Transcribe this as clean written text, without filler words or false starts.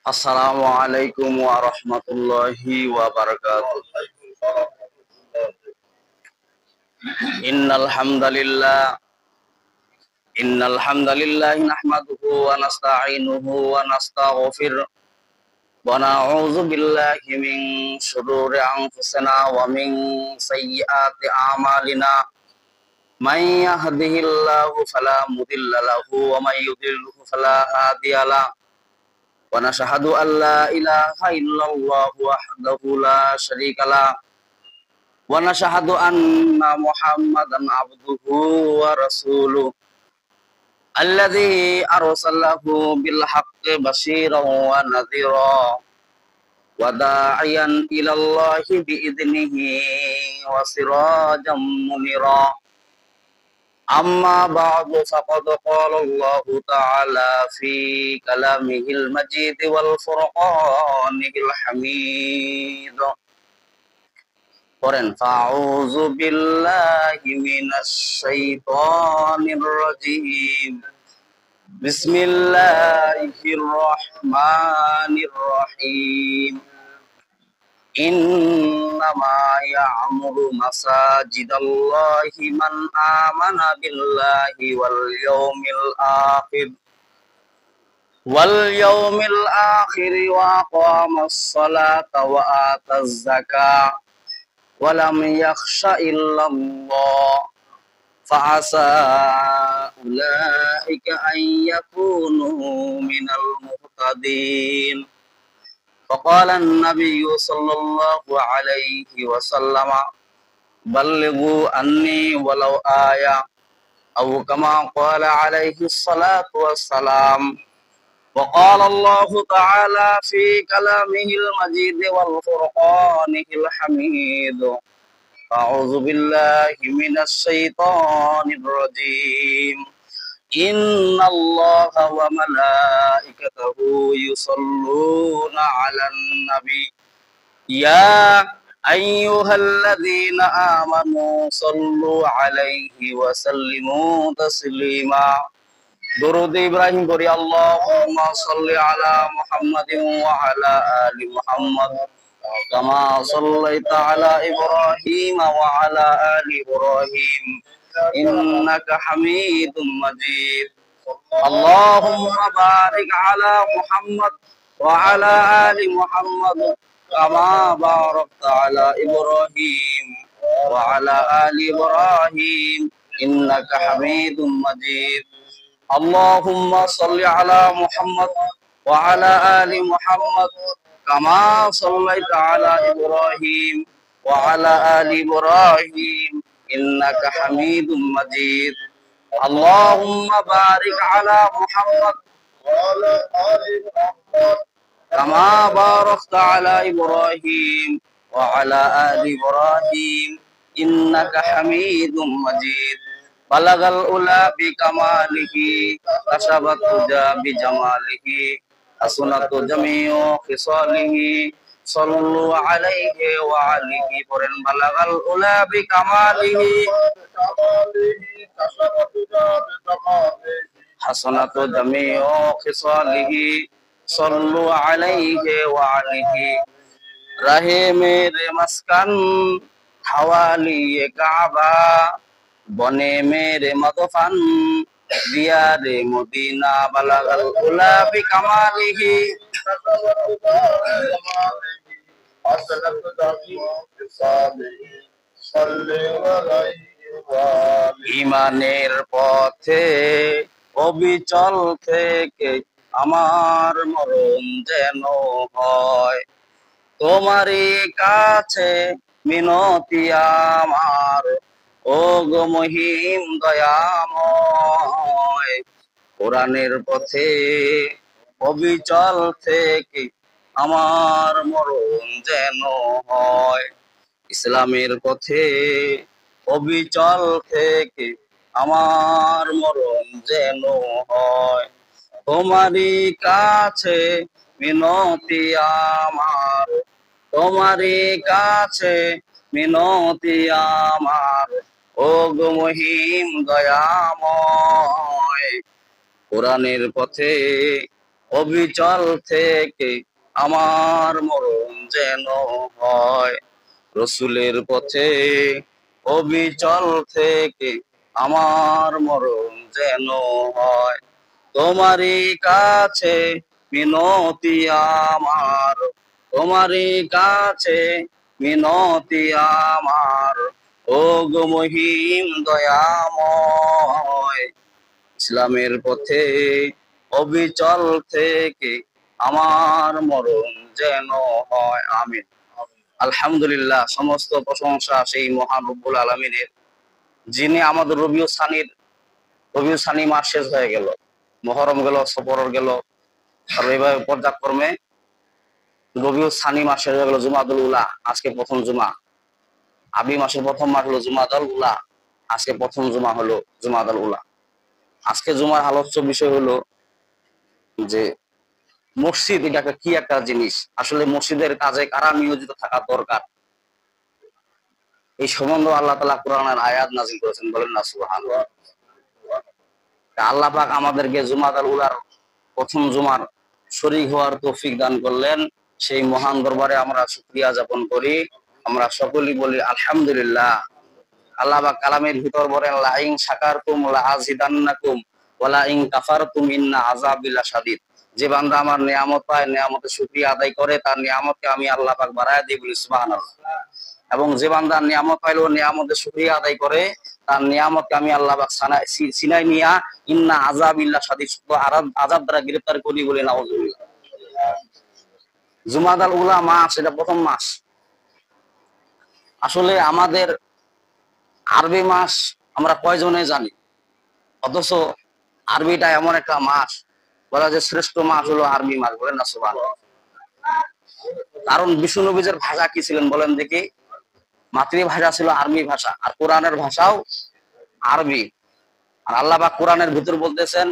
Assalamualaikum warahmatullahi wabarakatuh. Innal hamdalillah nahmaduhu wa nasta'inuhu wa nastaghfiruh wa na'udzu billahi min shururi anfusina wa min sayyiati a'malina. May yahdihillahu fala mudilla lahu wa may yudlilhu fala hadiyalah. Wa nashhadu an la ilaha illallah wahdahu la syarikalah wa nashhadu anna Muhammadan abduhu wa rasuluh alladzi arsalahu bil haqqi basyiran wa nadhira wa da'iyan ila Allahi bi idnihi wa sirajan munira. Amma ba'du faqad qala Allah ta'ala fi kalamihil majid wal furqanil hamid. Qur'an fa'udzu billahi minasy syaithanir rajim. Bismillahirrahmanirrahim. Innama ya'muru masajidallahi man amana billahi wal yawmil akhir wa aqamas salata wa ataz zakah wa lam yakhsha illallah fa'asa ulaika an yakunu minal muhtadin. Faqala an-nabiyyu sallallahu alaihi wasallam ballighu anni walau ayah aw kama qala alaihi salatu wassalam. Wa qala Allah ta'ala fi kalamihil majid wal furqanil hamid. A'udzu billahi minasy syaithanir rajim. Innallaha wa malaikatahu yusholluna 'alan nabi ya ayyuhalladzina amanu shollu 'alaihi wa sallimu taslima. Durud Ibrahim qori Allahumma sholli 'ala Muhammadin wa 'ala ali Muhammad kama shallaita 'ala Ibrahim wa 'ala ali Ibrahim innaka Hamidum Majid. Allahumma barik 'ala Muhammad wa 'ala ali Muhammad kama barakta 'ala Ibrahim wa 'ala ali Ibrahim innaka Hamidum Majid. Allahumma sholli 'ala Muhammad wa 'ala ali Muhammad kama shallaita 'ala Ibrahim wa 'ala ali Ibrahim innaka Hamidum Majid. Allahumma barik 'ala Muhammad wa 'ala ali Muhammad kama barakta 'ala Ibrahim wa 'ala ali Ibrahim innaka Hamidum Majid. Balagal ula bi kamalihi kasabat tuja bi jamalihi hasunatu jami'u khisalihi sallu alaihi wa alihi. Qur'an balagal ula bi kamalihi kasabat tuja bi jamalihi hasunatu jami'u khisalihi sallu alaihi wa alihi. Rahe mere maskan hawali Kaaba bone mere madfan diyare Madina. Balagal ula bi kamalihi ইমানের পথে অবিচল থেকে আমার মরণ যেন হয়, তোমারই কাছে মিনতি আমার ও গো মহিম দয়াময়। কোরআনের পথে অবিচল থেকে আমার মরণ যেন হয়, ইসলামের পথে অবিচল থেকে আমার মরণ যেন হয়, তোমারই কাছে মিনতি আমার, তোমারই কাছে মিনতি আমার ও গো মহিম দয়াময়। কোরআনের পথে অবিচল থেকে আমার মরণ যেন হয়। রসুলের পথে অবিচল থেকে আমার মরণ যেন হয়। তোমারই কাছে মিনতি আমার, তোমারই কাছে মিনতি আমার, ও গো মহিম দয়াময়। ইসলামের পথে অবিচল থেকে আমার মরণ যেন হয়। আমিন। আলহামদুলিল্লাহ, সমস্ত প্রশংসা সেই মহান রব্বুল আলামিনের, যিনি আমাদের রবিউল সানি মাস শেষ হয়ে গেল, মহরম গেল, সফর গেল, আর এইভাবে পর্যায়ক্রমে রবিউল সানি মাস শেষ হয়ে গেল। জুমাদুল উলা আজকে প্রথম জুমা, আবি মাসের প্রথম মাস হলো জুমাদুল উলা, আজকে প্রথম জুমা হলো জুমাদুল উলা। আজকে জুমার আলোচ্য বিষয় হলো যে মসজিদ এটা কি একটা জিনিস, আসলে মসজিদের কাজে কারা নিয়োজিত থাকা দরকার, এই সম্বন্ধে আল্লাহ তাআলা কোরআনের আয়াত নাযিল করেছেন। বলেন না সুবহানাল্লাহ। আল্লাহ পাক আমাদেরকে জুমাতুল উলার প্রথম জুমার শরীক হওয়ার তৌফিক দান করলেন। সেই মহান দরবারে আমরা শুকরিয়া যাপন করি। আমরা সকলেই বলি আলহামদুলিল্লাহ। আল্লাহ পাক কালামের ভিতর বলেন, লা ইন শাকারতুম লা আযিদান্নাকুম ওয়া লা ইন কাফারতুম ইন্না আযাবি লাশাদীদ। যে বান্দা আমার নিয়ামত পায়, নিয়ামতের শুকরিয়া আদায় করে, তার নিয়ামতকে আমি আল্লাহ পাক বাড়ায় দিই, বলি সুবহানাল্লাহ। এবং যে বান্দা নিয়ামত পাইলো, নিয়ামতের শুকরিয়া আদায় করে, তার নিয়ামতকে আমি আল্লাহ পাক সিনাই নিয়া ইন্না আযাবিল্লাহ শাদীদ, আযাব দ্বারা গ্রেফতার করি, বলি নাউযুবিল্লাহ। জুমাদাল উলা মাস, এটা প্রথম মাস। আসলে আমাদের আরবি মাস আমরা কয়জনে জানি, অথচ আরবিটা এমন একটা মাস, বলা যে শ্রেষ্ঠ মাস হলো আরবি মাস। বলেন না সুবহানাল্লাহ। কারণ বিষ্ণু নবীর ভাষা কি ছিলেন বলেন দেখি? মাতৃভাষা ছিল আরবি ভাষা, আর কোরআনের ভাষাও আরবি। আর আল্লাহ পাক কোরআনের ভিতর বলতেছেন,